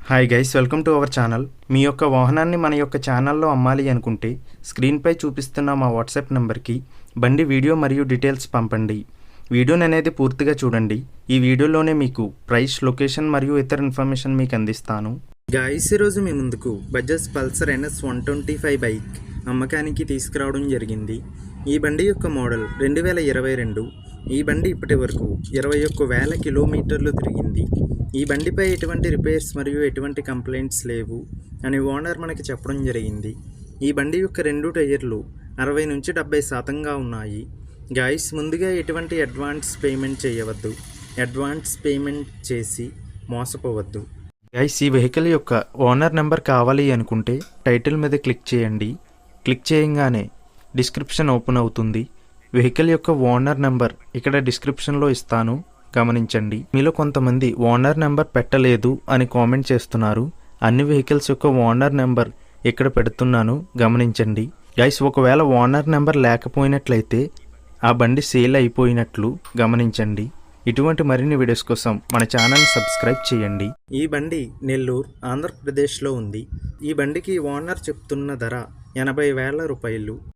Hi guys, welcome to our channel. మీ యొక్క వాహనాన్ని మన యొక్క ఛానల్లో అమ్మాలి అనుకుంటే స్క్రీన్పై చూపిస్తున్న మా వాట్సాప్ నెంబర్కి బండి వీడియో మరియు డీటెయిల్స్ పంపండి. వీడియోని అనేది పూర్తిగా చూడండి. ఈ వీడియోలోనే మీకు ప్రైస్, లొకేషన్ మరియు ఇతర ఇన్ఫర్మేషన్ మీకు అందిస్తాను. గైస్, ఈరోజు మీ ముందుకు బజాజ్ పల్సర్ NS 125 బైక్ అమ్మకానికి తీసుకురావడం జరిగింది. ఈ బండి యొక్క మోడల్ 2022. ఈ బండి ఇప్పటి వరకు 21,000 కిలోమీటర్లు తిరిగింది. ఈ బండిపై ఎటువంటి రిపేర్స్ మరియు ఎటువంటి కంప్లైంట్స్ లేవు అని ఓనర్ మనకి చెప్పడం జరిగింది. ఈ బండి యొక్క 2 టైర్లు 60 నుంచి 70% ఉన్నాయి. గాయస్, ముందుగా ఎటువంటి అడ్వాన్స్ పేమెంట్ చేయవద్దు. అడ్వాన్స్ పేమెంట్ చేసి మోసపోవద్దు. గాయస్, ఈ వెహికల్ యొక్క ఓనర్ నెంబర్ కావాలి అనుకుంటే టైటిల్ మీద క్లిక్ చేయండి. క్లిక్ చేయగానే డిస్క్రిప్షన్ ఓపెన్ అవుతుంది. వెహికల్ యొక్క ఓనర్ నెంబర్ ఇక్కడ డిస్క్రిప్షన్లో ఇస్తాను, గమనించండి. మీలో కొంతమంది ఓనర్ నెంబర్ పెట్టలేదు అని కామెంట్ చేస్తున్నారు. అన్ని వెహికల్స్ యొక్క ఓనర్ నెంబర్ ఇక్కడ పెడుతున్నాను, గమనించండి. గైస్, ఒకవేళ ఓనర్ నెంబర్ లేకపోయినట్లయితే ఆ బండి సేల్ అయిపోయినట్లు గమనించండి. ఇటువంటి మరిన్ని వీడియోస్ కోసం మన ఛానల్ సబ్స్క్రైబ్ చేయండి. ఈ బండి నెల్లూరు, ఆంధ్రప్రదేశ్లో ఉంది. ఈ బండికి ఓనర్ చెప్తున్న ధర 80,000 రూపాయలు.